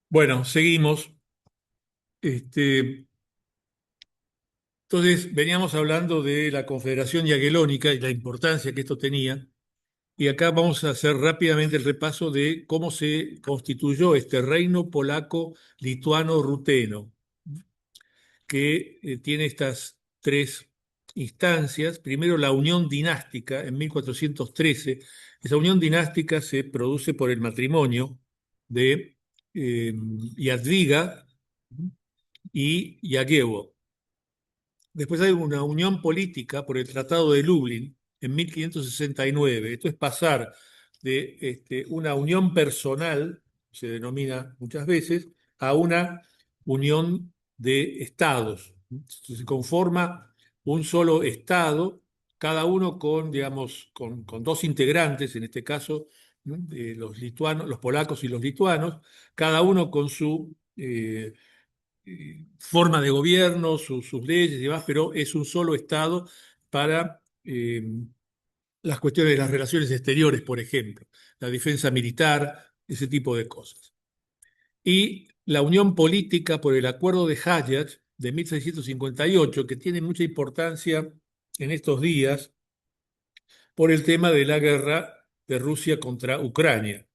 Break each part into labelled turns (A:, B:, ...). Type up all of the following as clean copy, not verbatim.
A: Bueno, seguimos. Este, entonces, veníamos hablando de la Confederación Jagellónica y la importancia que esto tenía. Y acá vamos a hacer rápidamente el repaso de cómo se constituyó este reino polaco-lituano-ruteno, que tiene estas tres instancias. Primero, la unión dinástica en 1413. Esa unión dinástica se produce por el matrimonio de Jadwiga y Jagiello. Después hay una unión política por el Tratado de Lublin en 1569. Esto es pasar de una unión personal, se denomina muchas veces, a una unión de estados. Se conforma un solo estado, cada uno con, digamos, con dos integrantes, en este caso, ¿no? Los lituanos, los polacos y los lituanos, cada uno con su forma de gobierno, sus leyes y demás, pero es un solo Estado para las cuestiones de las relaciones exteriores, por ejemplo, la defensa militar, ese tipo de cosas. Y la unión política por el Acuerdo de Hayat de 1658, que tiene mucha importancia en estos días por el tema de la guerra de Rusia contra Ucrania.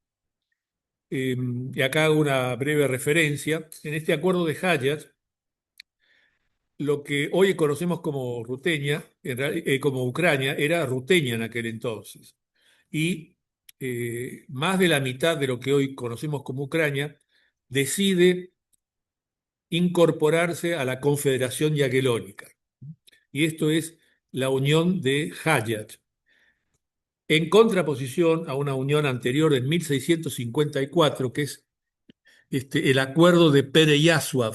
A: Y acá hago una breve referencia. En este Acuerdo de Hayat, lo que hoy conocemos como Ruteña, como Ucrania, era Ruteña en aquel entonces. Y más de la mitad de lo que hoy conocemos como Ucrania decide incorporarse a la Confederación Jagellónica. Y esto es la unión de Hayat, en contraposición a una unión anterior en 1654, que es el acuerdo de Pereyasław,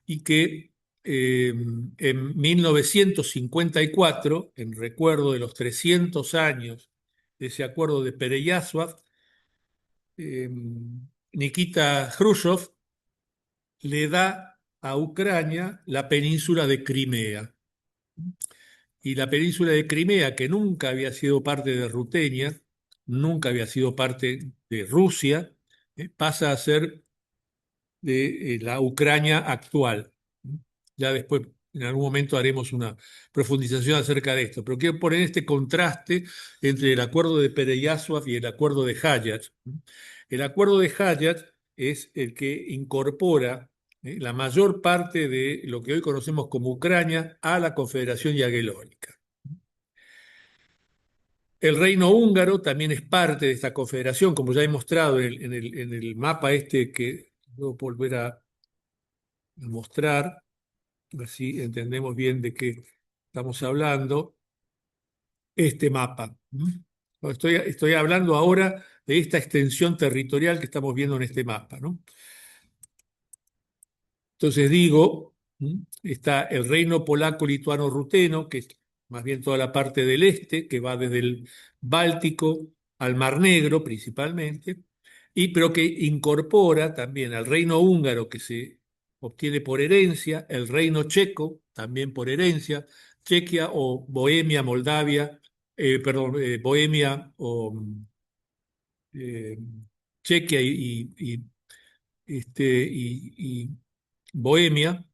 A: y que en 1954, en recuerdo de los 300 años de ese acuerdo de Pereyasław, eh, Nikita Khrushchev le da a Ucrania la península de Crimea. Y la península de Crimea, que nunca había sido parte de Rutenia, nunca había sido parte de Rusia, pasa a ser de la Ucrania actual. Ya después, en algún momento, haremos una profundización acerca de esto, pero quiero poner este contraste entre el acuerdo de Pereyasław y el acuerdo de Hayat. El acuerdo de Hayat es el que incorpora la mayor parte de lo que hoy conocemos como Ucrania a la Confederación Jagellónica. El reino húngaro también es parte de esta confederación, como ya he mostrado en el mapa este que voy a volver a mostrar, así entendemos bien de qué estamos hablando, este mapa. Estoy hablando ahora de esta extensión territorial que estamos viendo en este mapa, ¿no? Entonces digo, está el reino polaco-lituano-ruteno, que es más bien toda la parte del este, que va desde el Báltico al Mar Negro principalmente, pero que incorpora también al reino húngaro, que se obtiene por herencia, el reino checo, también por herencia, Chequia o Bohemia, Moldavia, Bohemia o eh, Chequia y Bohemia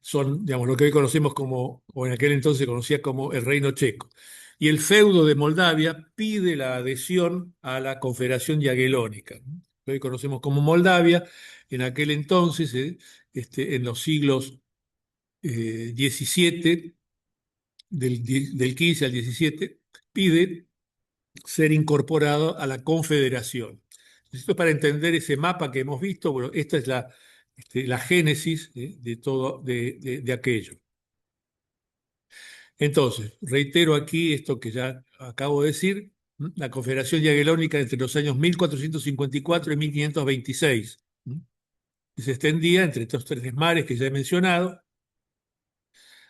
A: son, digamos, lo que hoy conocemos como, o en aquel entonces se conocía como el Reino Checo. Y el feudo de Moldavia pide la adhesión a la Confederación Jagellónica, ¿no? Que hoy conocemos como Moldavia. En aquel entonces, en los siglos 17, del 15 al 17, pide ser incorporado a la Confederación. Esto es para entender ese mapa que hemos visto. Bueno, esta es la génesis de todo de aquello. Entonces, reitero aquí esto que ya acabo de decir, la Confederación Jagellónica entre los años 1454 y 1526, que se extendía entre estos tres mares que ya he mencionado,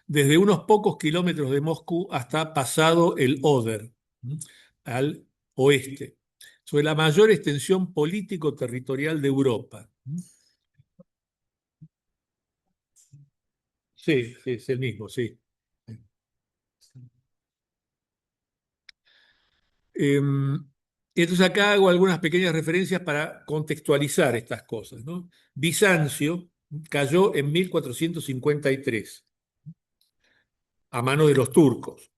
A: desde unos pocos kilómetros de Moscú hasta pasado el Oder, ¿m? Al oeste, sobre la mayor extensión político-territorial de Europa. Sí, sí, es el mismo, sí. Em, Entonces acá hago algunas pequeñas referencias para contextualizar estas cosas, ¿no? Bizancio cayó en 1453 a mano de los turcos.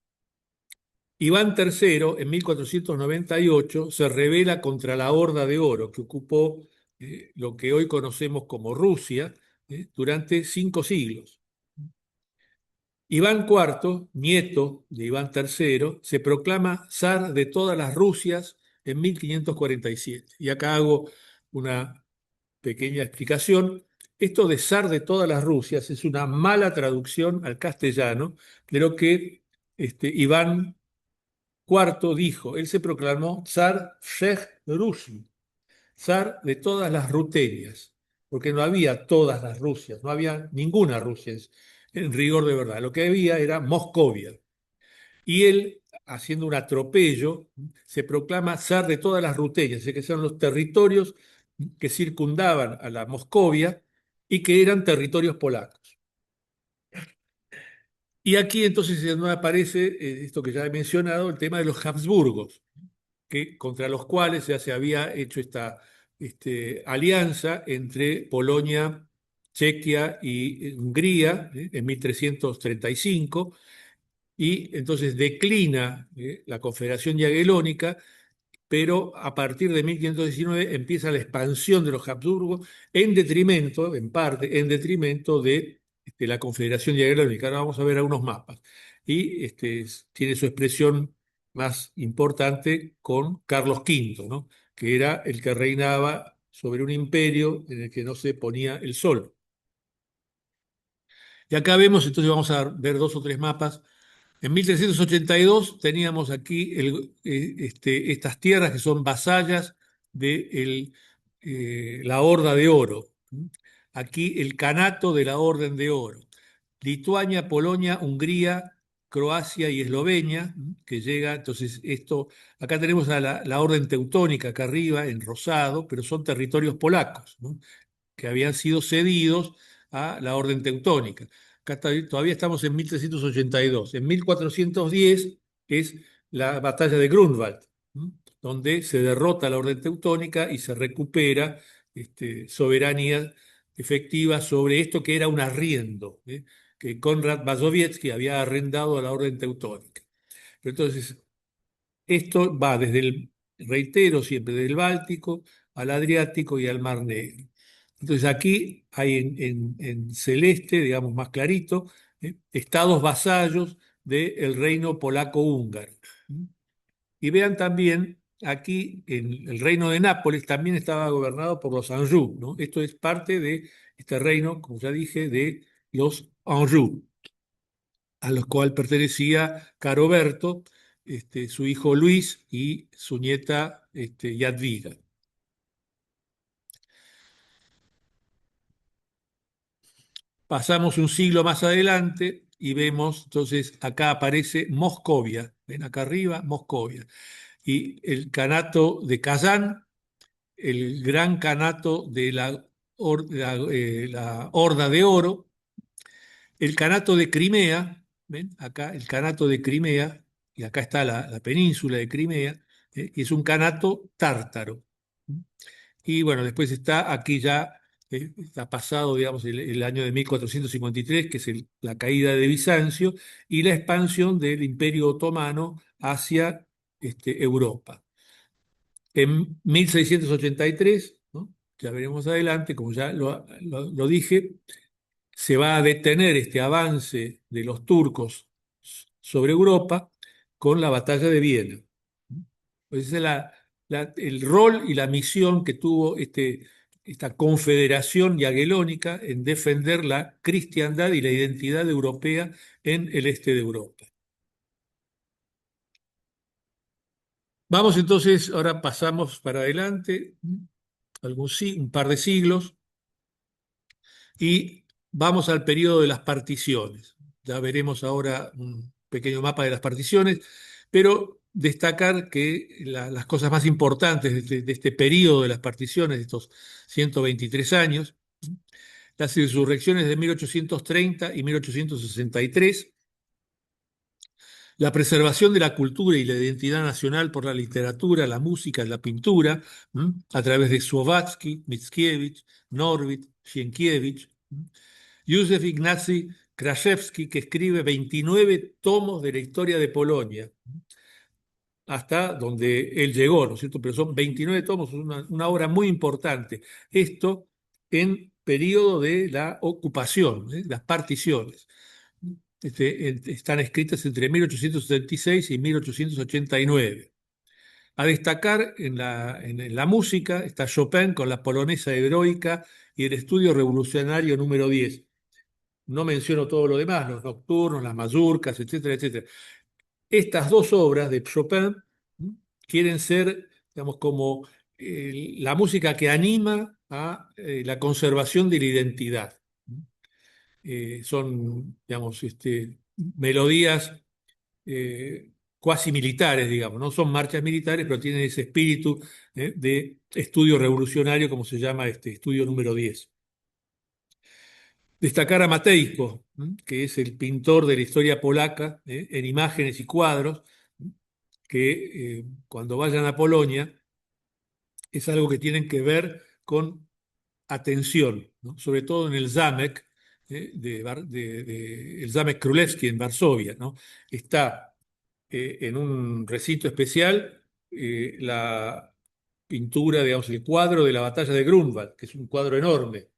A: Iván III, en 1498, se rebela contra la Horda de Oro, que ocupó lo que hoy conocemos como Rusia, durante 5 siglos. Iván IV, nieto de Iván III, se proclama zar de todas las Rusias en 1547. Y acá hago una pequeña explicación. Esto de zar de todas las Rusias es una mala traducción al castellano de lo que Iván IV dijo. Él se proclamó zar Sheh Rusi, zar de todas las Rutenias, porque no había todas las Rusias, no había ninguna Rusia en rigor de verdad. Lo que había era Moscovia. Y él, haciendo un atropello, se proclama zar de todas las Rutenias, que son los territorios que circundaban a la Moscovia y que eran territorios polacos. Y aquí entonces no aparece esto que ya he mencionado, el tema de los Habsburgos, contra los cuales ya se había hecho esta alianza entre Polonia, Chequia y Hungría en 1335, y entonces declina la Confederación Jagellónica, pero a partir de 1519 empieza la expansión de los Habsburgos en detrimento, en parte, en detrimento de la Confederación Jagellónica. Ahora vamos a ver algunos mapas. Y tiene su expresión más importante con Carlos V, ¿no? Que era el que reinaba sobre un imperio en el que no se ponía el sol. Y acá vemos, entonces vamos a ver dos o tres mapas. En 1382 teníamos aquí estas tierras que son vasallas de la Horda de Oro. Aquí el Canato de la Orden de Oro. Lituania, Polonia, Hungría, Croacia y Eslovenia, que llega, entonces acá tenemos a la Orden Teutónica acá arriba en rosado, pero son territorios polacos, ¿no? Que habían sido cedidos a la Orden Teutónica. Acá todavía estamos en 1382. En 1410 es la batalla de Grunwald, ¿m? Donde se derrota la Orden Teutónica y se recupera soberanía efectiva sobre esto que era un arriendo, que Konrad Mazowiecki había arrendado a la Orden Teutónica. Pero entonces, esto va desde reitero siempre, del Báltico al Adriático y al Mar Negro. Entonces aquí hay en celeste, digamos más clarito, estados vasallos del reino polaco-húngaro. Y vean también, aquí en el reino de Nápoles también estaba gobernado por los Anjou, ¿no? Esto es parte de este reino, como ya dije, de los Anjou, a los cual pertenecía Caroberto, su hijo Luis y su nieta Jadwiga. Pasamos un siglo más adelante y vemos, entonces acá aparece Moscovia, ven acá arriba, Moscovia, y el Kanato de Kazán, el gran Kanato de la Horda de Oro, el Kanato de Crimea, ven acá el Kanato de Crimea, y acá está la península de Crimea, que es un Kanato tártaro. Y bueno, después está aquí ya, está pasado, digamos, el año de 1453, que es la caída de Bizancio, y la expansión del Imperio Otomano hacia Europa. En 1683, ¿no? Ya veremos adelante, como ya lo dije, se va a detener este avance de los turcos sobre Europa con la batalla de Viena. Pues ese es el rol y la misión que tuvo esta confederación jagellónica en defender la cristiandad y la identidad europea en el este de Europa. Vamos entonces, ahora pasamos para adelante, un par de siglos, y vamos al periodo de las particiones. Ya veremos ahora un pequeño mapa de las particiones, pero destacar que las cosas más importantes de este periodo de las particiones, de estos 123 años, las insurrecciones de 1830 y 1863, La preservación de la cultura y la identidad nacional por la literatura, la música, la pintura, a través de Słowaczki, Mickiewicz, Norwid, Sienkiewicz, Józef Ignacy Kraszewski, que escribe 29 tomos de la historia de Polonia, hasta donde él llegó, ¿no es cierto? Pero son 29 tomos, es una obra muy importante. Esto en periodo de la ocupación, las particiones. Están escritas entre 1876 y 1889. A destacar en la música está Chopin con la polonesa heroica y el estudio revolucionario número 10. No menciono todo lo demás, los nocturnos, las mazurcas, etcétera, etcétera. Estas dos obras de Chopin quieren ser, digamos, como la música que anima a la conservación de la identidad. Son, digamos, melodías cuasi militares, digamos, no son marchas militares, pero tienen ese espíritu de estudio revolucionario, como se llama este estudio número 10. Destacar a Matejko, que es el pintor de la historia polaca, en imágenes y cuadros, que cuando vayan a Polonia es algo que tienen que ver con atención, ¿no? Sobre todo en el Zamek, el Zamek Królewski en Varsovia, ¿no? Está en un recinto especial la pintura, digamos, el cuadro de la batalla de Grunwald, que es un cuadro enorme.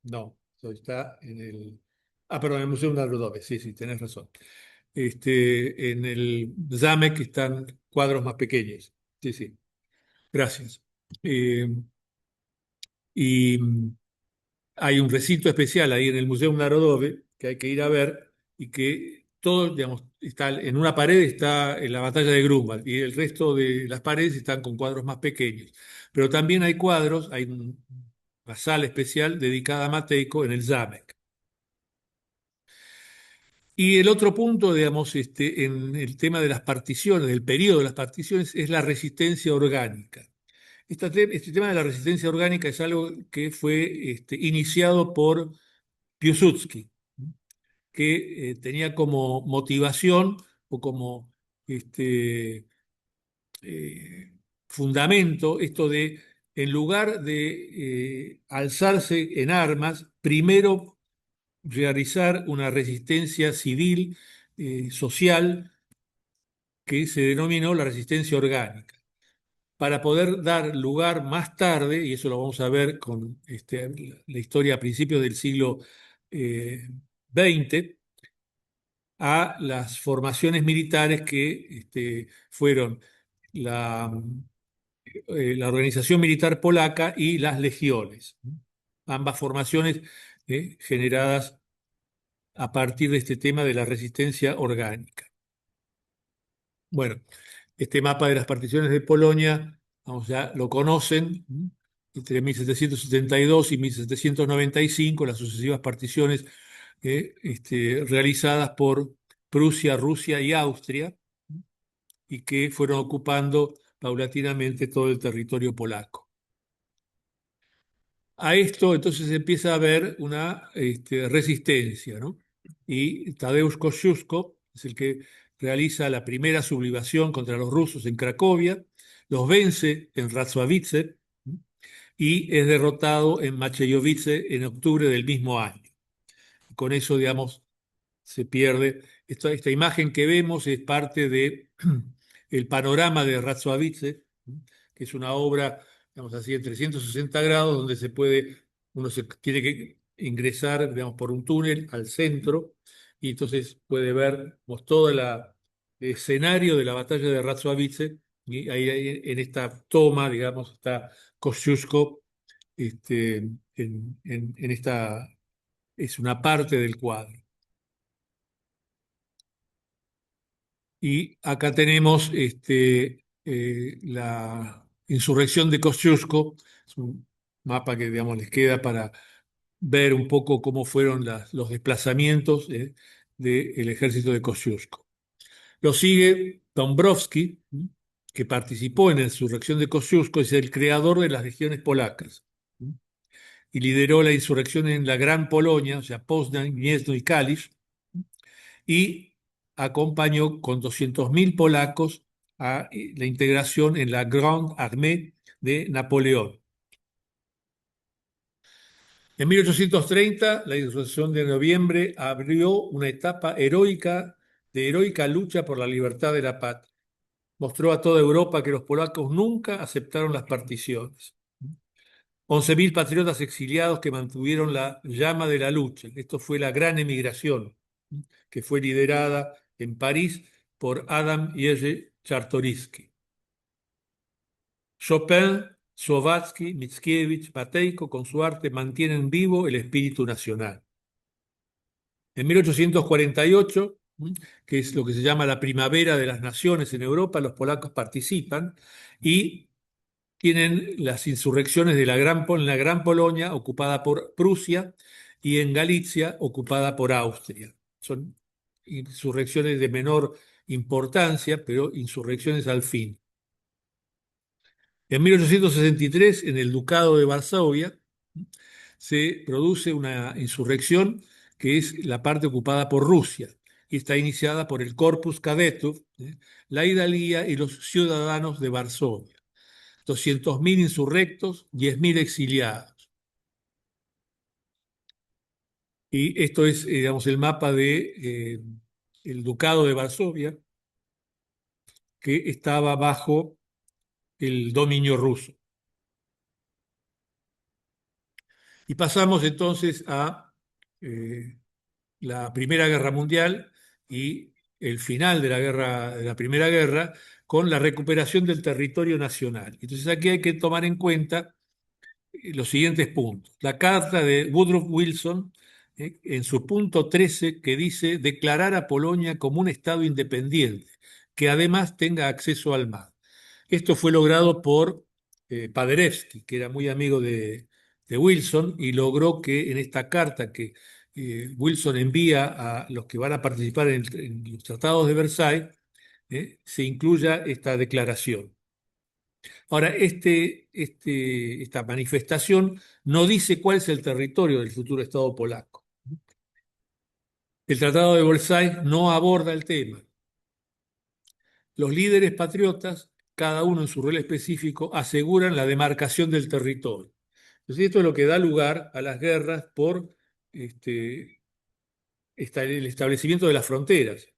A: No, eso está en el... Ah, perdón, en el Museo Narodowy, sí, sí, tenés razón. En el Zamek están cuadros más pequeños. Sí, sí, gracias. Eh, y hay un recinto especial ahí en el Museo Narodowy que hay que ir a ver y que todo, digamos, está en una pared está en la batalla de Grunwald y el resto de las paredes están con cuadros más pequeños. Pero también hay cuadros, hay una sala especial dedicada a Matejko en el Zamek. Y el otro punto, digamos, en el tema de las particiones, del periodo de las particiones, es la resistencia orgánica. Este tema de la resistencia orgánica es algo que fue iniciado por Piłsudski, que tenía como motivación o como este, eh, fundamento esto de, en lugar de alzarse en armas, primero realizar una resistencia civil, social, que se denominó la resistencia orgánica, para poder dar lugar más tarde, y eso lo vamos a ver con la historia a principios del siglo XX, a las formaciones militares que fueron la, la organización militar polaca y las legiones, ambas formaciones generadas a partir de este tema de la resistencia orgánica. Bueno, este mapa de las particiones de Polonia, vamos, ya lo conocen, entre 1772 y 1795, las sucesivas particiones realizadas por Prusia, Rusia y Austria, y que fueron ocupando paulatinamente todo el territorio polaco. A esto entonces empieza a haber una resistencia, ¿no? Y Tadeusz Kościuszko es el que realiza la primera sublevación contra los rusos en Cracovia, los vence en Rasłowice y es derrotado en Machejowice en octubre del mismo año. Con eso, digamos, se pierde. Esta imagen que vemos es parte de el panorama de Rasłowice, que es una obra, digamos así, en 360 grados, donde uno se tiene que ingresar, digamos, por un túnel al centro, y entonces puede ver, digamos, todo el escenario de la batalla de Rasłowice, y ahí en esta toma, digamos, está Kosciuszko, en esta, es una parte del cuadro. Y acá tenemos la insurrección de Kosciuszko, es un mapa que, digamos, les queda para ver un poco cómo fueron los desplazamientos del ejército de Kosciuszko. Lo sigue Dąbrowski, que participó en la insurrección de Kosciuszko, es el creador de las legiones polacas, y lideró la insurrección en la Gran Polonia, o sea, Poznań, Gniezno y Kalisz, y acompañó con 200.000 polacos a la integración en la Grande Armée de Napoleón. En 1830, la Insurrección de Noviembre abrió una etapa heroica de heroica lucha por la libertad de la patria. Mostró a toda Europa que los polacos nunca aceptaron las particiones. 11.000 patriotas exiliados que mantuvieron la llama de la lucha. Esto fue la gran emigración, que fue liderada en París por Adam Jerzy Czartoryski. Chopin, Słowatzki, Mickiewicz, Matejko, con su arte mantienen vivo el espíritu nacional. En 1848, que es lo que se llama la primavera de las naciones en Europa, los polacos participan y tienen las insurrecciones de en la Gran Polonia, ocupada por Prusia, y en Galicia, ocupada por Austria. Son insurrecciones de menor importancia, pero insurrecciones al fin. En 1863, en el Ducado de Varsovia, se produce una insurrección que es la parte ocupada por Rusia y está iniciada por el Corpus Cadetów, la Hidalguía y los ciudadanos de Varsovia. 200.000 insurrectos, 10.000 exiliados. Y esto es, digamos, el mapa de el Ducado de Varsovia, que estaba bajo el dominio ruso. Y pasamos entonces a eh, la Primera Guerra Mundial y el final de de la Primera Guerra, con la recuperación del territorio nacional. Entonces aquí hay que tomar en cuenta los siguientes puntos. La carta de Woodrow Wilson, en su punto 13, que dice declarar a Polonia como un Estado independiente, que además tenga acceso al mar. Esto fue logrado por Paderewski, que era muy amigo de Wilson, y logró que en esta carta que Wilson envía a los que van a participar en los tratados de Versalles, se incluya esta declaración. Ahora, esta manifestación no dice cuál es el territorio del futuro Estado polaco. El Tratado de Versalles no aborda el tema. Los líderes patriotas, cada uno en su rol específico, aseguran la demarcación del territorio. Entonces, esto es lo que da lugar a las guerras por este, el establecimiento de las fronteras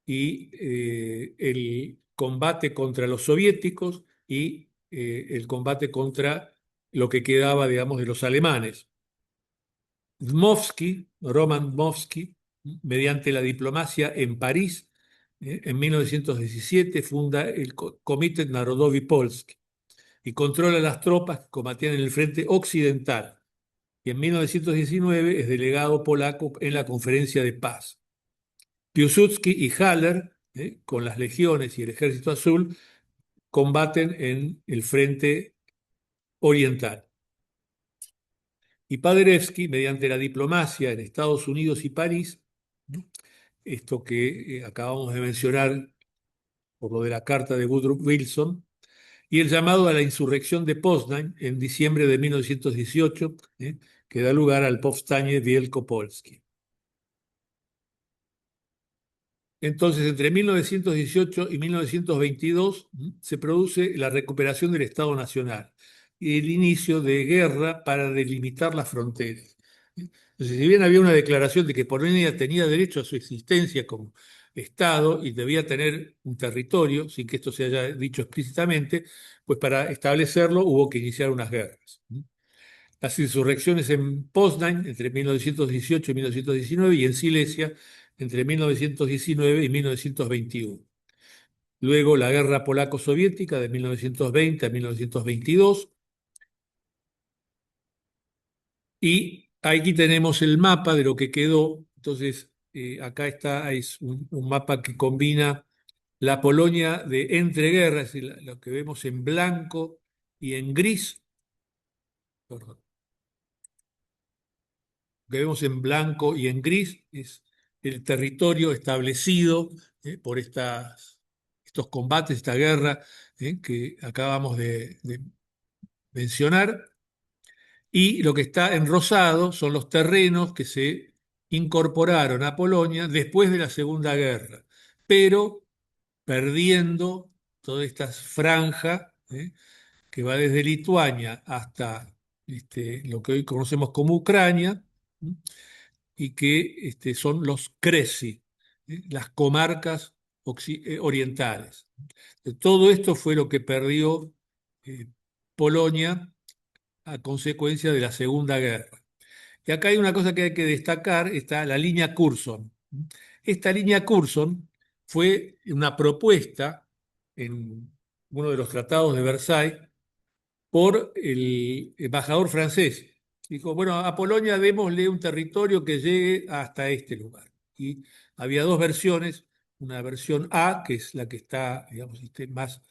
A: y el combate contra los soviéticos y el combate contra lo que quedaba, digamos, de los alemanes. Dmowski, Roman Dmowski, mediante la diplomacia en París, en 1917 funda el Komitet Narodowy Polski y controla las tropas que combatían en el frente occidental. Y en 1919 es delegado polaco en la Conferencia de Paz. Piłsudski y Haller, con las legiones y el Ejército Azul, combaten en el frente oriental. Y Paderewski, mediante la diplomacia en Estados Unidos y París, ¿no? Esto que acabamos de mencionar por lo de la carta de Woodrow Wilson, y el llamado a la insurrección de Poznań en diciembre de 1918, que da lugar al Powstanie Wielkopolskie. Entonces, entre 1918 y 1922 se produce la recuperación del Estado Nacional y el inicio de guerra para delimitar las fronteras. Entonces, si bien había una declaración de que Polonia tenía derecho a su existencia como Estado y debía tener un territorio, sin que esto se haya dicho explícitamente, pues para establecerlo hubo que iniciar unas guerras. Las insurrecciones en Poznań entre 1918 y 1919 y en Silesia entre 1919 y 1921. Luego la guerra polaco-soviética de 1920 a 1922. Y aquí tenemos el mapa de lo que quedó. Entonces, acá está, es un mapa que combina la Polonia de entreguerras, es decir, lo que vemos en blanco y en gris. Perdón. Lo que vemos en blanco y en gris es el territorio establecido por estos combates, esta guerra que acabamos de mencionar. Y lo que está en rosado son los terrenos que se incorporaron a Polonia después de la Segunda Guerra, pero perdiendo toda esta franja, que va desde Lituania hasta lo que hoy conocemos como Ucrania, ¿m? Y que son los Kresy, las comarcas orientales. Todo esto fue lo que perdió eh, Polonia a consecuencia de la Segunda Guerra. Y acá hay una cosa que hay que destacar, está la línea Curzon. Esta línea Curzon fue una propuesta en uno de los tratados de Versalles por el embajador francés. Dijo, bueno, a Polonia démosle un territorio que llegue hasta este lugar. Y había dos versiones, una versión A, que es la que está, digamos, más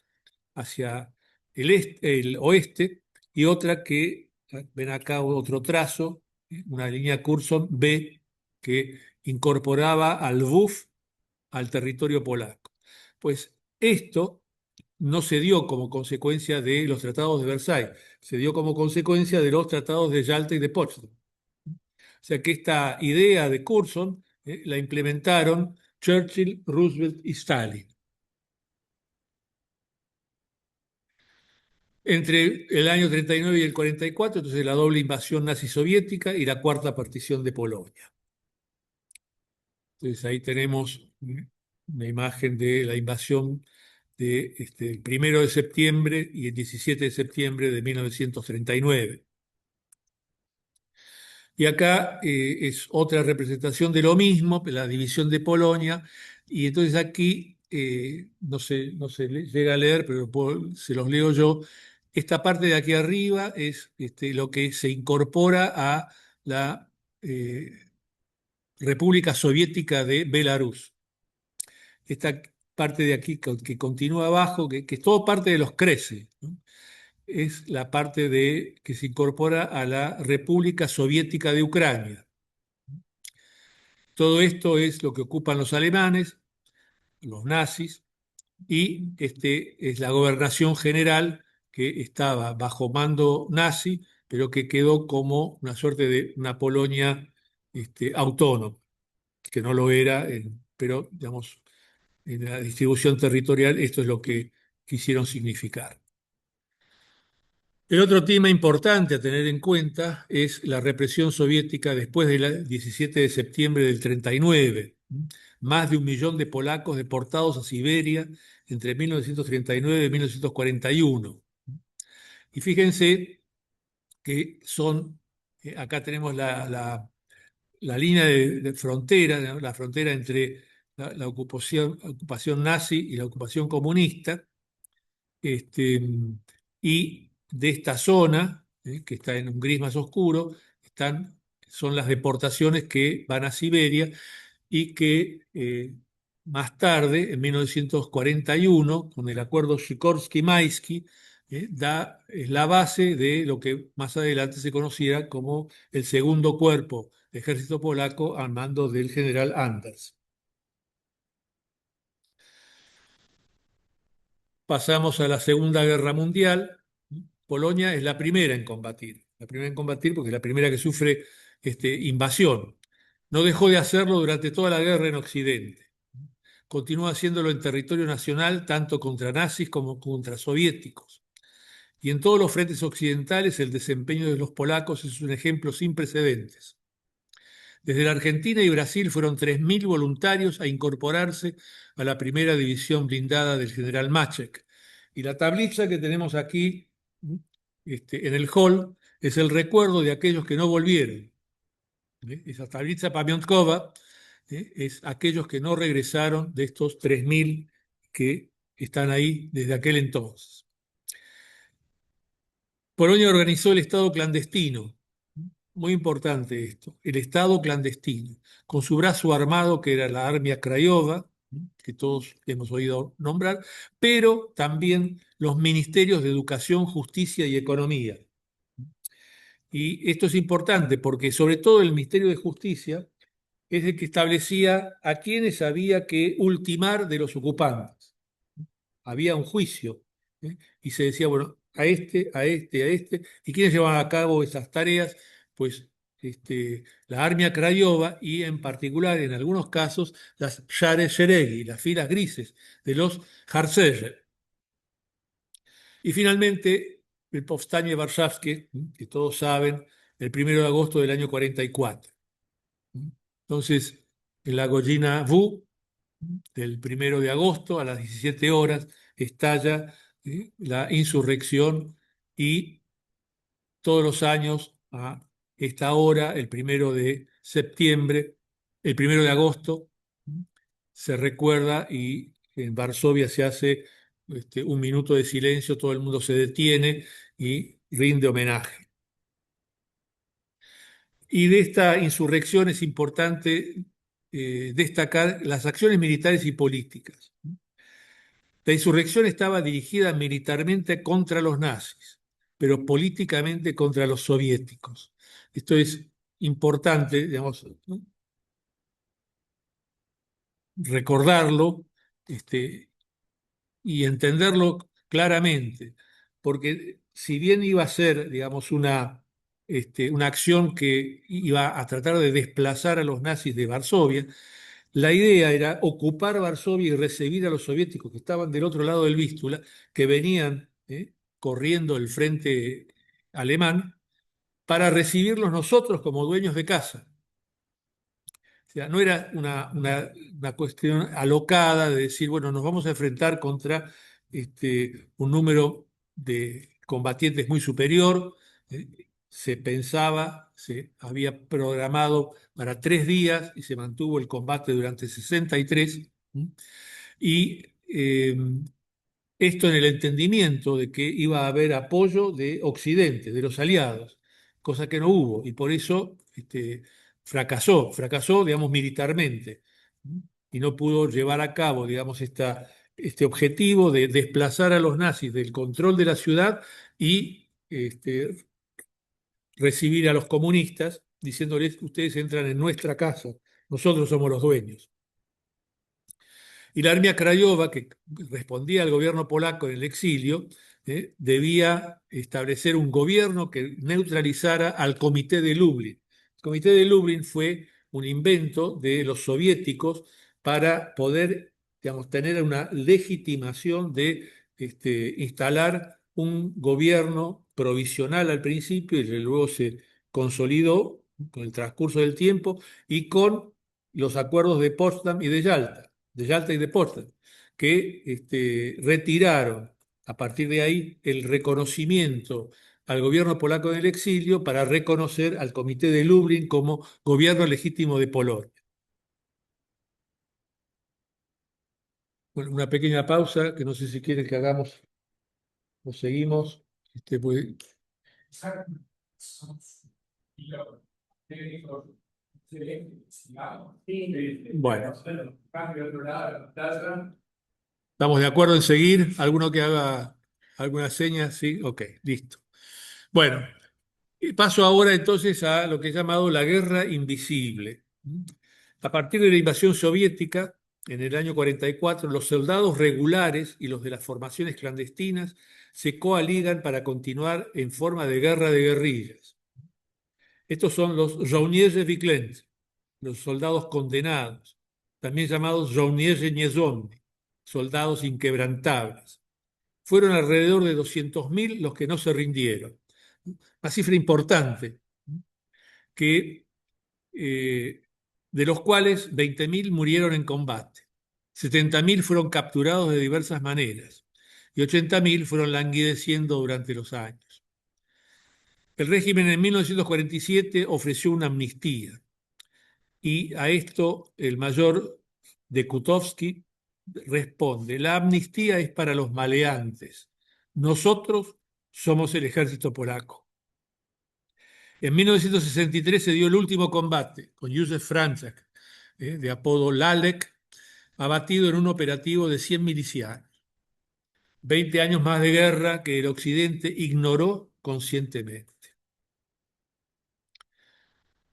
A: hacia el oeste, y otra que, ven acá otro trazo, una línea Curzon B, que incorporaba al Lvov al territorio polaco. Pues esto no se dio como consecuencia de los tratados de Versalles, se dio como consecuencia de los tratados de Yalta y de Potsdam. O sea que esta idea de Curzon la implementaron Churchill, Roosevelt y Stalin. Entre el año 39 y el 44, entonces la doble invasión nazi-soviética y la cuarta partición de Polonia. Entonces ahí tenemos una imagen de la invasión el 1 de septiembre y el 17 de septiembre de 1939. Y acá es otra representación de lo mismo, la división de Polonia, y entonces aquí, no se llega a leer, pero se los leo yo. Esta parte de aquí arriba es lo que se incorpora a la República Soviética de Belarus. Esta parte de aquí que continúa abajo, que es todo parte de los Kresi, ¿no? Es la parte que se incorpora a la República Soviética de Ucrania. Todo esto es lo que ocupan los alemanes, los nazis, y es la gobernación general que estaba bajo mando nazi, pero que quedó como una suerte de una Polonia autónoma, que no lo era, pero digamos, en la distribución territorial esto es lo que quisieron significar. El otro tema importante a tener en cuenta es la represión soviética después del 17 de septiembre del 39. Más de 1 millón de polacos deportados a Siberia entre 1939 y 1941. Y fíjense que acá tenemos la línea de frontera, ¿no? La frontera entre la ocupación nazi y la ocupación comunista. Este, y de esta zona, que está en un gris más oscuro, son las deportaciones que van a Siberia y que más tarde, en 1941, con el acuerdo Sikorsky-Maisky, es la base de lo que más adelante se conociera como el segundo cuerpo de ejército polaco al mando del general Anders. Pasamos a la Segunda Guerra Mundial. Polonia es la primera en combatir porque es la primera que sufre invasión. No dejó de hacerlo durante toda la guerra en Occidente. Continúa haciéndolo en territorio nacional, tanto contra nazis como contra soviéticos. Y en todos los frentes occidentales el desempeño de los polacos es un ejemplo sin precedentes. Desde la Argentina y Brasil fueron 3.000 voluntarios a incorporarse a la primera división blindada del general Maczek. Y la tablilla que tenemos aquí en el hall es el recuerdo de aquellos que no volvieron. Esa tablilla Pamionkova es aquellos que no regresaron de estos 3.000 que están ahí desde aquel entonces. Polonia organizó el Estado clandestino. Muy importante esto, el Estado clandestino, con su brazo armado que era la Armia Krajowa, que todos hemos oído nombrar, pero también los ministerios de Educación, Justicia y Economía. Y esto es importante porque sobre todo el Ministerio de Justicia es el que establecía a quienes había que ultimar de los ocupantes. Había un juicio, y se decía, bueno, a este, a este, a este, y quienes llevaban a cabo esas tareas, pues la Armia Craiova y en particular, en algunos casos, las Share Sheregi, las filas grises de los Harceller. Y finalmente, el Povstanie Warszawskie, que todos saben, el 1 de agosto del año 44. Entonces, en la Godzina Vu, del 1 de agosto a las 17 horas, estalla la insurrección y todos los años a esta hora, el 1 de septiembre, el 1 de agosto, se recuerda y en Varsovia se hace un minuto de silencio, todo el mundo se detiene y rinde homenaje. Y de esta insurrección es importante destacar las acciones militares y políticas. La insurrección estaba dirigida militarmente contra los nazis, pero políticamente contra los soviéticos. Esto es importante, digamos, ¿no? Recordarlo, y entenderlo claramente, porque si bien iba a ser, digamos, una acción que iba a tratar de desplazar a los nazis de Varsovia, la idea era ocupar Varsovia y recibir a los soviéticos que estaban del otro lado del Vístula, que venían corriendo el frente alemán, para recibirlos nosotros como dueños de casa. O sea, no era una cuestión alocada de decir, bueno, nos vamos a enfrentar contra un número de combatientes muy superior. Se pensaba, se había programado para 3 días y se mantuvo el combate durante 63. ¿M? Y esto en el entendimiento de que iba a haber apoyo de Occidente, de los aliados, cosa que no hubo, y por eso fracasó, digamos, militarmente, y no pudo llevar a cabo, digamos, este objetivo de desplazar a los nazis del control de la ciudad y recibir a los comunistas, diciéndoles, ustedes entran en nuestra casa, nosotros somos los dueños. Y la Armia Craiova, que respondía al gobierno polaco en el exilio, debía establecer un gobierno que neutralizara al Comité de Lublin. El Comité de Lublin fue un invento de los soviéticos para poder, digamos, tener una legitimación de instalar un gobierno provisional al principio y que luego se consolidó con el transcurso del tiempo y con los acuerdos de Potsdam y de Yalta y de Potsdam, que retiraron a partir de ahí el reconocimiento al gobierno polaco en el exilio para reconocer al Comité de Lublin como gobierno legítimo de Polonia. Bueno, una pequeña pausa, que no sé si quieren que hagamos o seguimos. Pues, bueno, ¿estamos de acuerdo en seguir? ¿Alguno que haga alguna seña? Sí, ok, listo. Bueno, y paso ahora entonces a lo que he llamado la guerra invisible. A partir de la invasión soviética, en el año 44, los soldados regulares y los de las formaciones clandestinas se coaligan para continuar en forma de guerra de guerrillas. Estos son los żołnierze wyklęci, los soldados condenados, también llamados żołnierze niezłomni, soldados inquebrantables. Fueron alrededor de 200.000 los que no se rindieron. Una cifra importante, que, de los cuales 20.000 murieron en combate, 70.000 fueron capturados de diversas maneras y 80.000 fueron languideciendo durante los años. El régimen en 1947 ofreció una amnistía y a esto el mayor Dekutovsky responde: la amnistía es para los maleantes, nosotros somos el ejército polaco. En 1963 se dio el último combate con Józef Franczak, de apodo Lalek, abatido en un operativo de 100 milicianos. 20 años más de guerra que el Occidente ignoró conscientemente.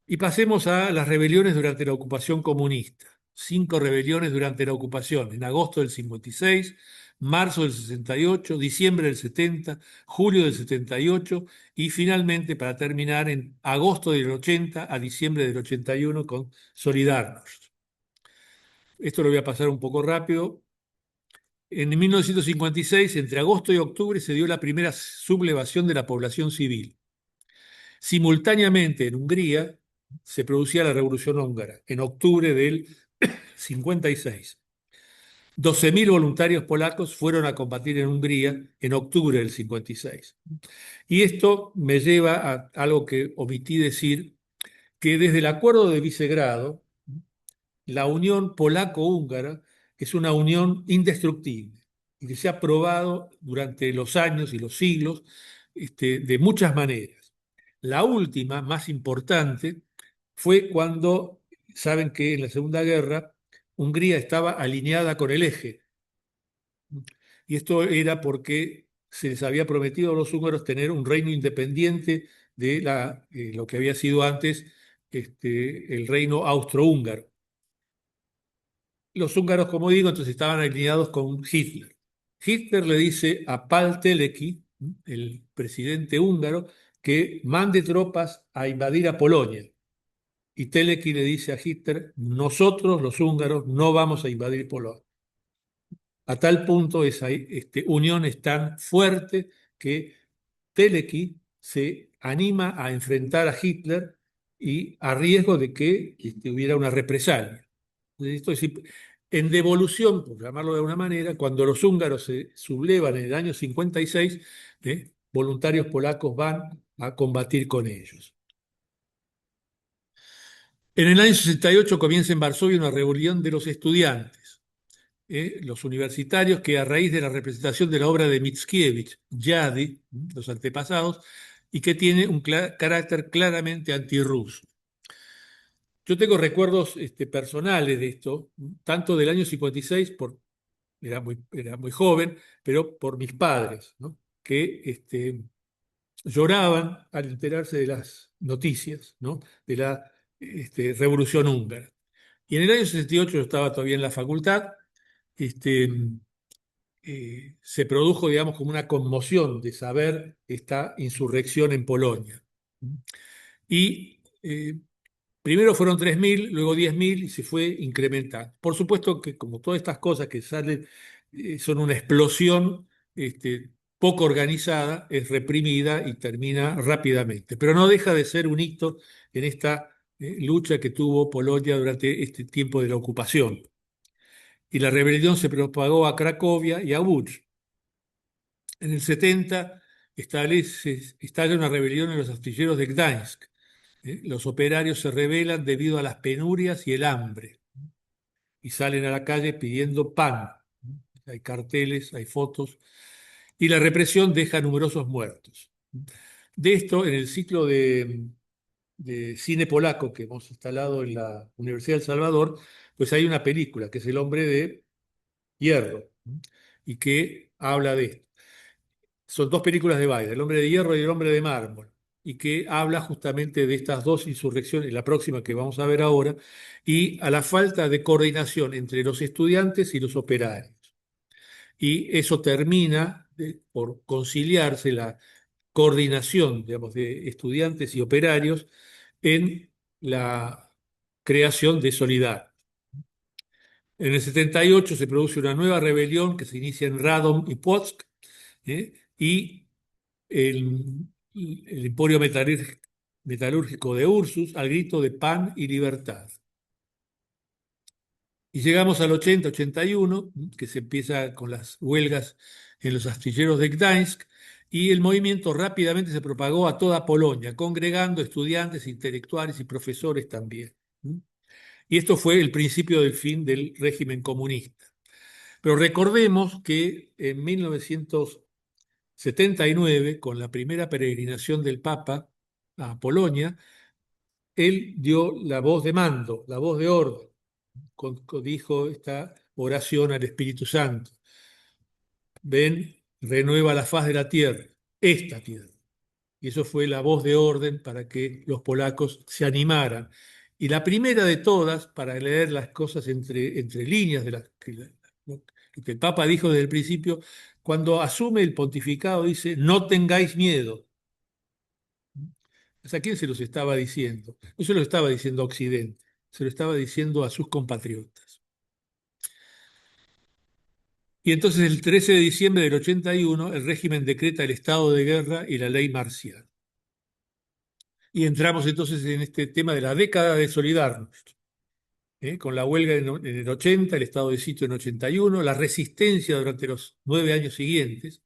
A: Y pasemos a las rebeliones durante la ocupación comunista. 5 rebeliones durante la ocupación: en agosto del 56, marzo del 68, diciembre del 70, julio del 78 y finalmente, para terminar, en agosto del 80 a diciembre del 81 con Solidarność. Esto lo voy a pasar un poco rápido. En 1956, entre agosto y octubre, se dio la primera sublevación de la población civil. Simultáneamente, en Hungría, se producía la Revolución Húngara, en octubre del 56. 12.000 voluntarios polacos fueron a combatir en Hungría en octubre del 56. Y esto me lleva a algo que omití decir, que desde el Acuerdo de Visegrado, la unión polaco-húngara es una unión indestructible y que se ha probado durante los años y los siglos de muchas maneras. La última, más importante, fue cuando, saben que en la Segunda Guerra, Hungría estaba alineada con el eje. Y esto era porque se les había prometido a los húngaros tener un reino independiente de lo que había sido antes el reino austrohúngaro. Los húngaros, como digo, entonces estaban alineados con Hitler. Hitler le dice a Pál Teleki, el presidente húngaro, que mande tropas a invadir a Polonia. Y Teleki le dice a Hitler, nosotros los húngaros no vamos a invadir Polonia. A tal punto esa unión es tan fuerte que Teleki se anima a enfrentar a Hitler y a riesgo de que hubiera una represalia. Esto es decir, en devolución, por llamarlo de alguna manera, cuando los húngaros se sublevan en el año 56, voluntarios polacos van a combatir con ellos. En el año 68 comienza en Varsovia una rebelión de los estudiantes, los universitarios, que a raíz de la representación de la obra de Mickiewicz, Yadi, los antepasados, y que tiene un carácter claramente antirruso. Yo tengo recuerdos personales de esto, tanto del año 56, era muy joven, pero por mis padres, ¿no? Que lloraban al enterarse de las noticias, ¿no? De la Revolución Húngara. Y en el año 68 yo estaba todavía en la facultad, este, se produjo, digamos, como una conmoción de saber esta insurrección en Polonia. Y primero fueron 3.000, luego 10.000 y se fue incrementando. Por supuesto que como todas estas cosas que salen son una explosión poco organizada, es reprimida y termina rápidamente. Pero no deja de ser un hito en esta lucha que tuvo Polonia durante este tiempo de la ocupación. Y la rebelión se propagó a Cracovia y a Łódź. En el 70 estalla una rebelión en los astilleros de Gdańsk. Los operarios se rebelan debido a las penurias y el hambre y salen a la calle pidiendo pan. Hay carteles, hay fotos y la represión deja numerosos muertos. De esto, en el ciclo de cine polaco que hemos instalado en la Universidad de El Salvador, pues hay una película que es El hombre de hierro y que habla de esto. Son dos películas de Biden, El hombre de hierro y El hombre de mármol, y que habla justamente de estas dos insurrecciones, la próxima que vamos a ver ahora, y a la falta de coordinación entre los estudiantes y los operarios. Y eso termina por conciliarse la coordinación, digamos, de estudiantes y operarios en la creación de Solidar. En el 78 se produce una nueva rebelión que se inicia en Radom y Płock, y el emporio metalúrgico de Ursus al grito de pan y libertad. Y llegamos al 80-81, que se empieza con las huelgas en los astilleros de Gdańsk, y el movimiento rápidamente se propagó a toda Polonia, congregando estudiantes, intelectuales y profesores también. Y esto fue el principio del fin del régimen comunista. Pero recordemos que en 1979, con la primera peregrinación del Papa a Polonia, él dio la voz de mando, la voz de orden, dijo esta oración al Espíritu Santo. Ven, renueva la faz de la tierra, esta tierra. Y eso fue la voz de orden para que los polacos se animaran. Y la primera de todas, para leer las cosas entre líneas de Lo que el Papa dijo desde el principio, cuando asume el pontificado, dice, no tengáis miedo. ¿A quién se los estaba diciendo? No se lo estaba diciendo a Occidente, se lo estaba diciendo a sus compatriotas. Y entonces el 13 de diciembre del 81 el régimen decreta el estado de guerra y la ley marcial. Y entramos entonces en este tema de la década de Solidarność, con la huelga en el 80, el estado de sitio en 81, la resistencia durante los 9 años siguientes.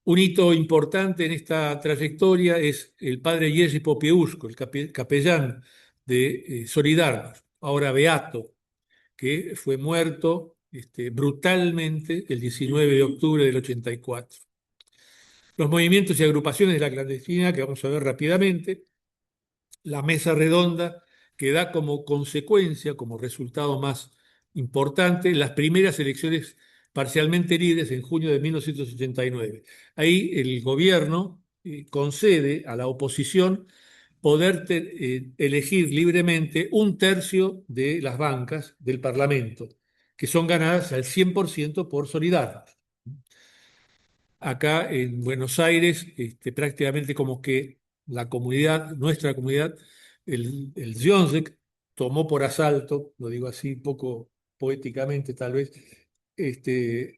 A: Un hito importante en esta trayectoria es el padre Jerzy Popiełuszko, el capellán de Solidarność, ahora beato, que fue muerto brutalmente el 19 de octubre del 84. Los movimientos y agrupaciones de la clandestina, que vamos a ver rápidamente, la mesa redonda que da como consecuencia, como resultado más importante, las primeras elecciones parcialmente libres en junio de 1989. Ahí el gobierno concede a la oposición poder elegir libremente un tercio de las bancas del Parlamento, que son ganadas al 100% por Solidarność. Acá en Buenos Aires, prácticamente como que la comunidad, nuestra comunidad, el Związek, tomó por asalto, lo digo así poco poéticamente tal vez,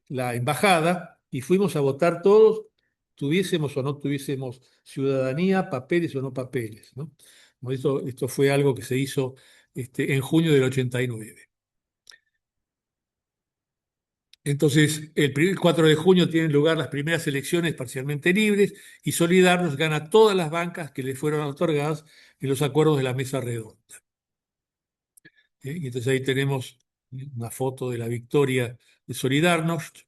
A: la embajada y fuimos a votar todos, tuviésemos o no tuviésemos ciudadanía, papeles o no papeles, ¿no? Esto fue algo que se hizo en junio del 89. Entonces, el 4 de junio tienen lugar las primeras elecciones parcialmente libres y Solidarność gana todas las bancas que le fueron otorgadas en los acuerdos de la mesa redonda. Y entonces ahí tenemos una foto de la victoria de Solidarność.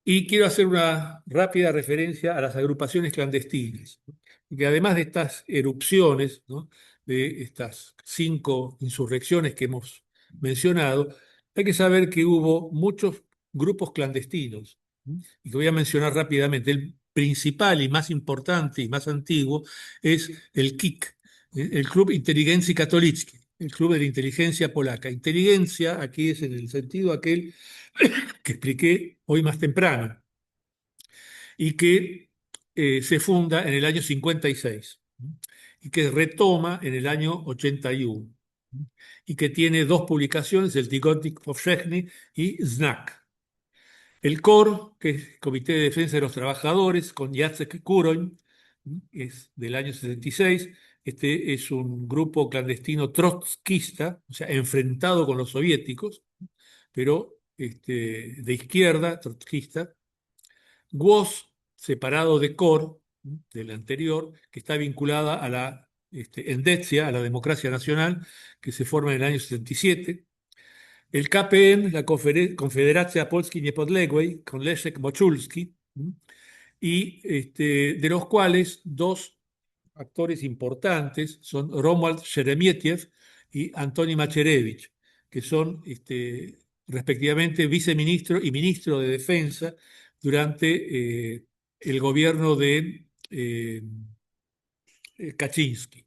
A: Y quiero hacer una rápida referencia a las agrupaciones clandestinas, ¿no? Que además de estas erupciones, ¿no?, de estas 5 insurrecciones que hemos mencionado, hay que saber que hubo muchos grupos clandestinos, ¿no? Y que voy a mencionar rápidamente. El principal y más importante y más antiguo es el KIK, el Klub Inteligencji Katolickiej, el Club de la Inteligencia Polaca. Inteligencia aquí es en el sentido aquel que expliqué hoy más temprano, y que se funda en el año 56 y que retoma en el año 81 y que tiene 2 publicaciones, el Tygodnik Powszechny y Znak. El COR, que es el Comité de Defensa de los Trabajadores, con Jacek Kuroń, es del año 76. Este es un grupo clandestino trotskista, o sea, enfrentado con los soviéticos, pero de izquierda, trotskista. GWOS, separado de COR, del anterior, que está vinculada a la Endecja, a la democracia nacional, que se forma en el año 77. El KPN, la Confederacja Polski Niepodległej, con Leszek Moczulski, y de los cuales 2 actores importantes son Romuald Sheremetyev y Antoni Macierewicz, que son respectivamente viceministro y ministro de Defensa durante el gobierno de Kaczynski.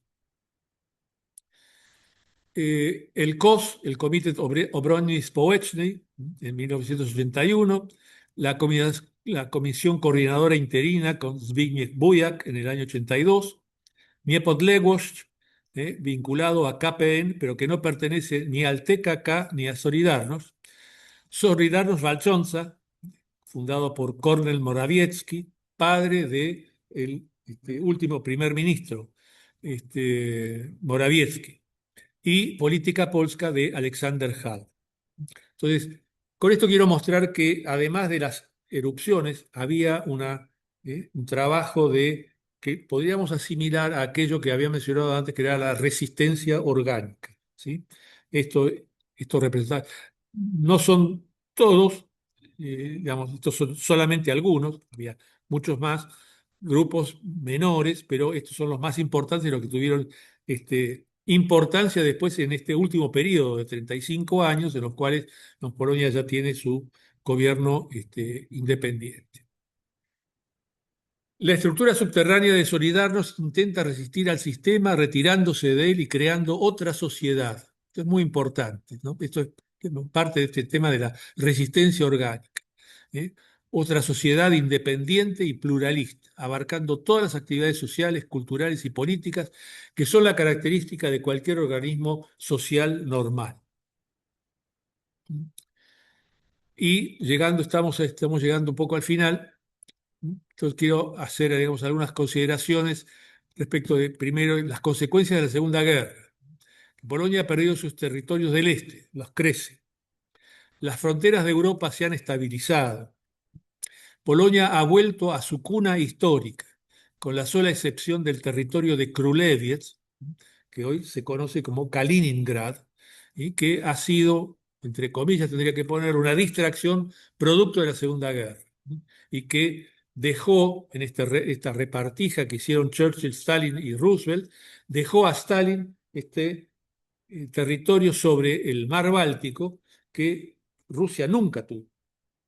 A: El COS, el Comité Obrony Społecznej, en 1981, la Comisión Coordinadora Interina con Zbigniew Bujak en el año 82, Niepodległość, vinculado a KPN, pero que no pertenece ni al TKK ni a Solidarność. Solidarność Walcząca, fundado por Kornel Morawiecki, padre del último primer ministro, Morawiecki, y Política Polska de Alexander Hall. Entonces, con esto quiero mostrar que además de las erupciones, había un trabajo que podríamos asimilar a aquello que había mencionado antes, que era la resistencia orgánica, ¿sí? Esto, esto representa, no son todos, digamos, estos son solamente algunos, había muchos más grupos menores, pero estos son los más importantes, los que tuvieron importancia después en este último periodo de 35 años, en los cuales Polonia ya tiene su gobierno independiente. La estructura subterránea de Solidarność intenta resistir al sistema retirándose de él y creando otra sociedad. Esto es muy importante, ¿no? Esto es parte de este tema de la resistencia orgánica. ¿Eh? Otra sociedad independiente y pluralista, abarcando todas las actividades sociales, culturales y políticas que son la característica de cualquier organismo social normal. Y estamos llegando un poco al final. Entonces quiero hacer, digamos, algunas consideraciones respecto de, primero, las consecuencias de la Segunda Guerra. Polonia ha perdido sus territorios del este, los crece. Las fronteras de Europa se han estabilizado. Polonia ha vuelto a su cuna histórica, con la sola excepción del territorio de Królewiec, que hoy se conoce como Kaliningrad, y que ha sido, entre comillas, tendría que poner una distracción producto de la Segunda Guerra, y que dejó en esta repartija que hicieron Churchill, Stalin y Roosevelt, dejó a Stalin territorio sobre el mar Báltico que Rusia nunca tuvo.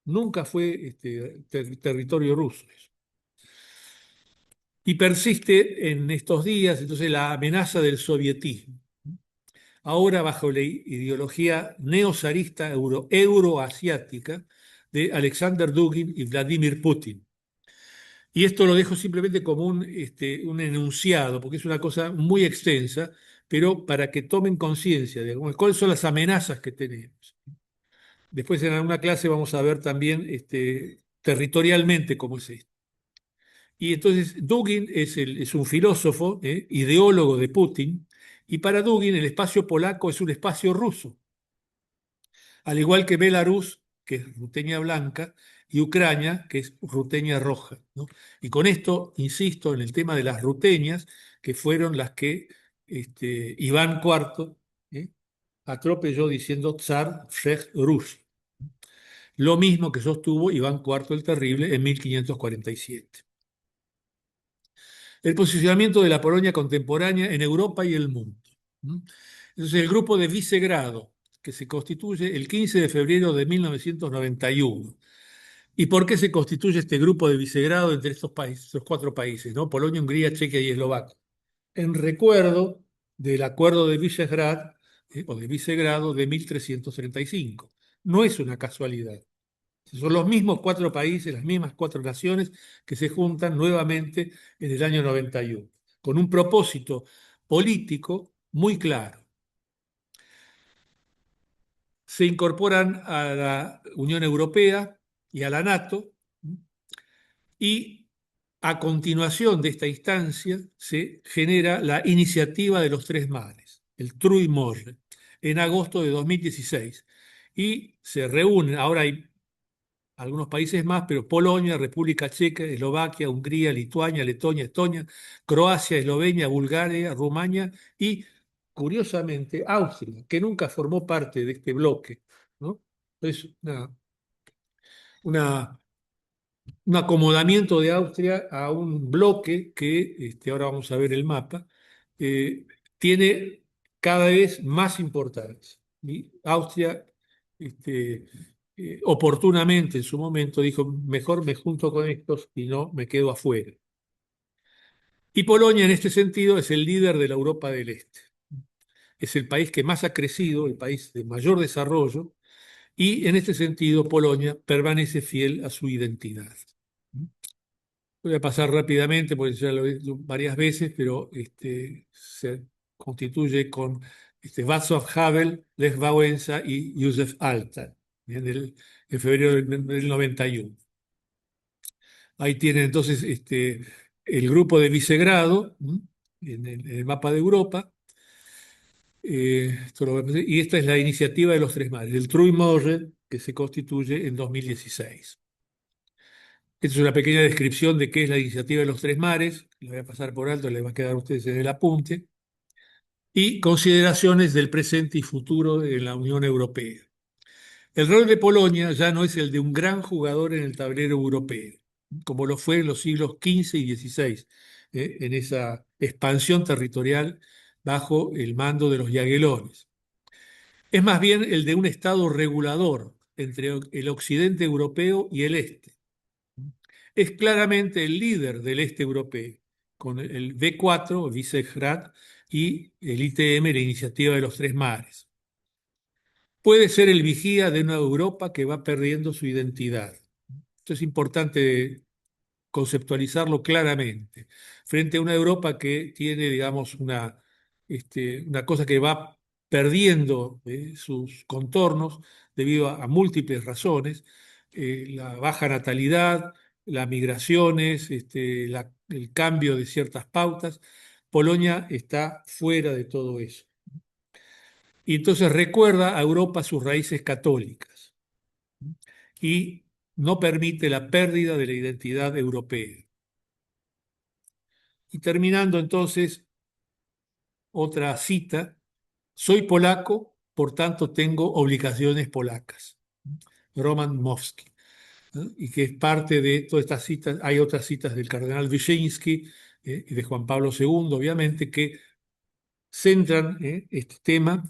A: Nunca fue territorio ruso. Y persiste en estos días entonces la amenaza del sovietismo, ahora bajo la ideología neozarista euroasiática de Alexander Dugin y Vladimir Putin. Y esto lo dejo simplemente como un enunciado, porque es una cosa muy extensa, pero para que tomen conciencia de cuáles son las amenazas que tenemos. Después en alguna clase vamos a ver también territorialmente cómo es esto. Y entonces Dugin es un filósofo, ideólogo de Putin, y para Dugin el espacio polaco es un espacio ruso, al igual que Belarus, que es ruteña blanca, y Ucrania, que es ruteña roja, ¿no? Y con esto, insisto, en el tema de las ruteñas, que fueron las que Iván IV atropelló diciendo Tsar Shej Rus. Lo mismo que sostuvo Iván IV el Terrible en 1547. El posicionamiento de la Polonia contemporánea en Europa y el mundo. Entonces, el grupo de Visegrado, que se constituye el 15 de febrero de 1991. ¿Y por qué se constituye este grupo de Visegrado entre estos países, estos cuatro países, ¿no? Polonia, Hungría, Chequia y Eslovaquia? En recuerdo del acuerdo de Visegrad, o de Visegrado de 1335. No es una casualidad. Son los mismos cuatro países, las mismas cuatro naciones que se juntan nuevamente en el año 91, con un propósito político muy claro. Se incorporan a la Unión Europea y a la NATO, y a continuación de esta instancia se genera la iniciativa de los tres mares, el Trój Morze, en agosto de 2016. Y se reúnen, ahora hay algunos países más, pero Polonia, República Checa, Eslovaquia, Hungría, Lituania, Letonia, Estonia, Croacia, Eslovenia, Bulgaria, Rumania y, curiosamente, Austria, que nunca formó parte de este bloque, ¿no? Es una- un acomodamiento de Austria a un bloque que, ahora vamos a ver el mapa, eh, tiene cada vez más importancia. Y Austria, este, oportunamente en su momento dijo, mejor me junto con estos y no me quedo afuera. Y Polonia en este sentido es el líder de la Europa del Este. Es el país que más ha crecido, el país de mayor desarrollo, y en este sentido Polonia permanece fiel a su identidad. Voy a pasar rápidamente porque ya lo he dicho varias veces, pero se constituye con Václav Havel, Lech Wałęsa y Józef Altan en febrero del 91. Ahí tienen entonces el grupo de Visegrado, en el mapa de Europa. Y esta es la iniciativa de los tres mares, el Trój Morze, que se constituye en 2016. Esta es una pequeña descripción de qué es la iniciativa de los tres mares, la voy a pasar por alto, le va a quedar a ustedes en el apunte, y consideraciones del presente y futuro de la Unión Europea. El rol de Polonia ya no es el de un gran jugador en el tablero europeo, como lo fue en los siglos XV y XVI, en esa expansión territorial bajo el mando de los Jaguelones. Es más bien el de un Estado regulador entre el occidente europeo y el este. Es claramente el líder del este europeo, con el V4, Visegrad, y el ITM, la Iniciativa de los Tres Mares. puede ser el vigía de una Europa que va perdiendo su identidad. Esto es importante conceptualizarlo claramente, frente a una Europa que tiene, digamos, una cosa que va perdiendo sus contornos debido a múltiples razones, la baja natalidad, las migraciones, el cambio de ciertas pautas. Polonia está fuera de todo eso. Y entonces recuerda a Europa sus raíces católicas y no permite la pérdida de la identidad europea. Y terminando entonces, otra cita: soy polaco, por tanto tengo obligaciones polacas. Roman Mowski, ¿no? Y que es parte de todas estas citas. Hay otras citas del cardenal Wyszynski y de Juan Pablo II, obviamente, que centran este tema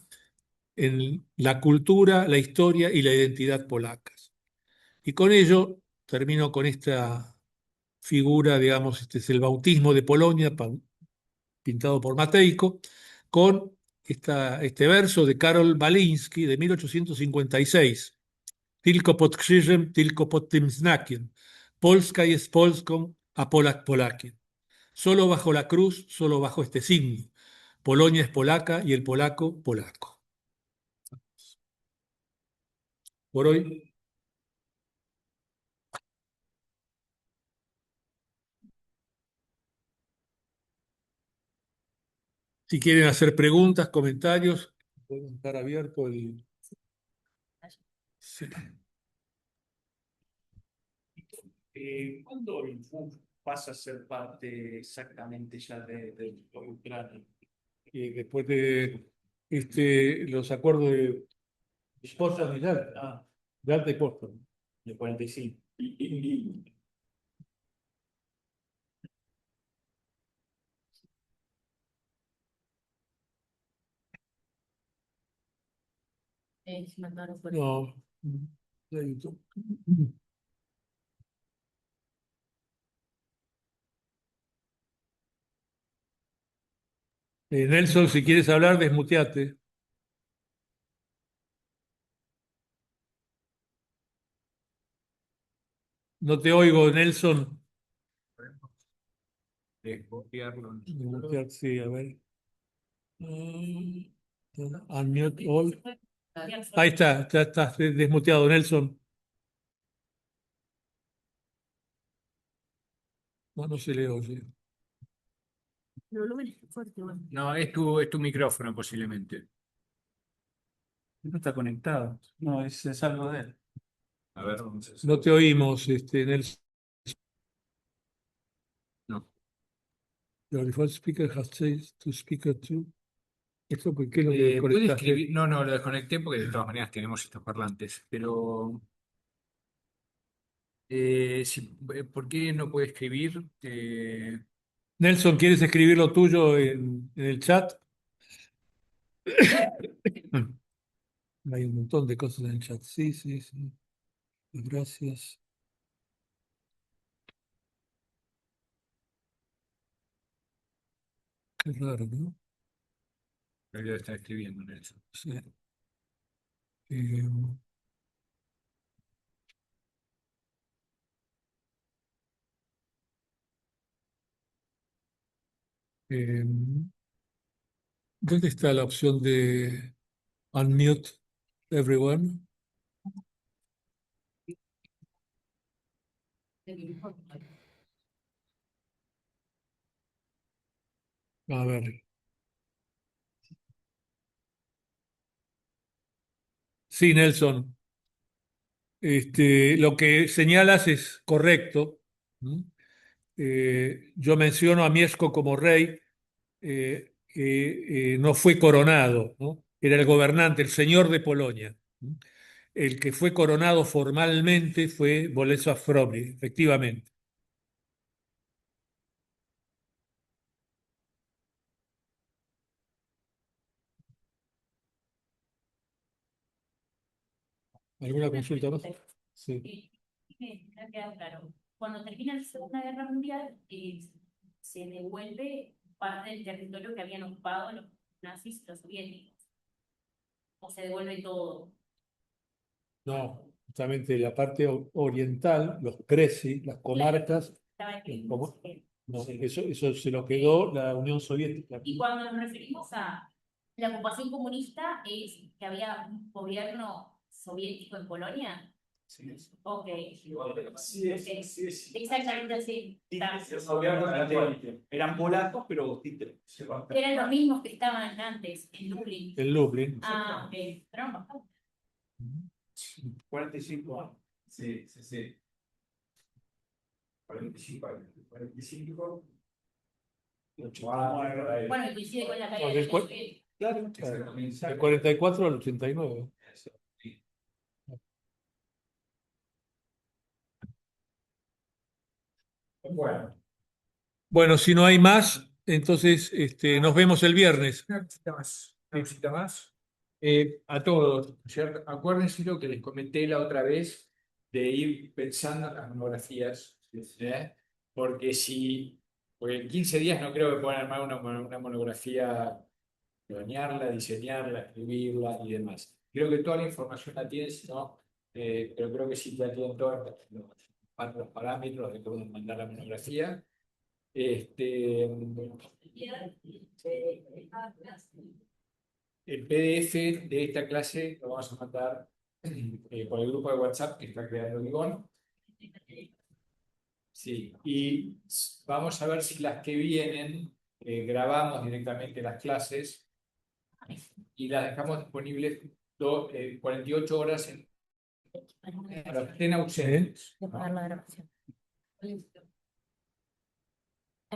A: en la cultura, la historia y la identidad polacas. Y con ello termino con esta figura, digamos, este es el bautismo de Polonia, pintado por Matejko, con este verso de Karol Baliński de 1856. Tylko pod krzyżem, tylko pod tym znakiem. Polska jest Polską, a Polak Polakiem. Solo bajo la cruz, solo bajo este signo. Polonia es polaca y el polaco, polaco. Por hoy, si quieren hacer preguntas, comentarios, pueden estar abierto el... Sí.
B: ¿Cuándo el FUF pasa a ser parte exactamente ya de Ucrania?
A: Y después de los acuerdos de Potsdam y Yalta, Yalta y Potsdam.
B: De 45.
A: No, de YouTube. Nelson, si quieres hablar, desmuteate. No te oigo, Nelson.
B: Desbloquearlo.
A: Desmuteate, sí, a ver. Mm, Unmute all. Ahí está, ya estás desmuteado, Nelson. No, no se le oye.
B: No, es tu micrófono posiblemente.
C: No está conectado. No, es algo de él.
B: A ver, entonces.
A: No te oímos, Nelson.
B: No.
A: Your default speaker has changed to speaker 2. ¿Esto por qué lo
B: ¿Puede
A: desconectaste?
B: escribir? No, lo desconecté porque de todas maneras tenemos estos parlantes. Pero, ¿por qué no puede escribir?
A: Nelson, ¿quieres escribir lo tuyo en el chat? Hay un montón de cosas en el chat. Sí, sí, sí. Gracias. Qué raro, ¿no?
B: Lo está escribiendo, Nelson.
A: Sí. Eh, eh, ¿Dónde está la opción de unmute everyone? A ver. Sí, Nelson. Lo que señalas es correcto. ¿Mm? Yo menciono a Mieszko como rey, que no fue coronado, ¿no? Era el gobernante, el señor de Polonia. ¿Mm? El que fue coronado formalmente fue Bolesław Frobny, efectivamente. ¿Alguna consulta más? Sí.
D: Me queda claro. Cuando termina la Segunda Guerra Mundial, se devuelve parte del territorio que habían ocupado los nazis y los soviéticos. O se devuelve todo.
A: No, justamente la parte oriental, los Creci, las comarcas,
D: Estaba escrito.
A: ¿cómo? No, eso se lo quedó la Unión Soviética.
D: Y cuando nos referimos a la ocupación comunista, ¿es que había un gobierno soviético en Polonia?
B: Sí.
D: Ok.
B: Sí, sí.
D: Exactamente así.
B: Títeres, obviamente, eran polacos, pero títeres.
D: Eran los mismos que estaban antes en Lublin.
A: En Lublin.
D: Ah, ok. Pero no,
B: 45 años.
E: Sí, sí, sí. 45 años. 45.
B: 89.
D: bueno, y coincide con la caída
A: No,
D: de
A: del
D: la
A: cual-
D: Unión Soviética.
B: Claro.
E: Exactamente.
A: Del 44 al 89.
E: Sí. Bueno,
A: Bueno, si no hay más, entonces nos vemos el viernes.
E: una cosita más. Una cosita más. A todos, ¿no es cierto? Acuérdense lo que les comenté la otra vez de ir pensando en las monografías, ¿eh? Porque porque en 15 días no creo que puedan armar una monografía, planearla, diseñarla, escribirla y demás. Creo que toda la información la tienen, ¿no? Pero creo que sí ya tienen todos los parámetros de cómo mandar la monografía. El PDF de esta clase lo vamos a mandar por el grupo de WhatsApp que está creando Ligón. Sí, y vamos a ver si las que vienen grabamos directamente las clases y las dejamos disponibles 48 horas para que estén ausentes.
D: Voy a apagar la grabación.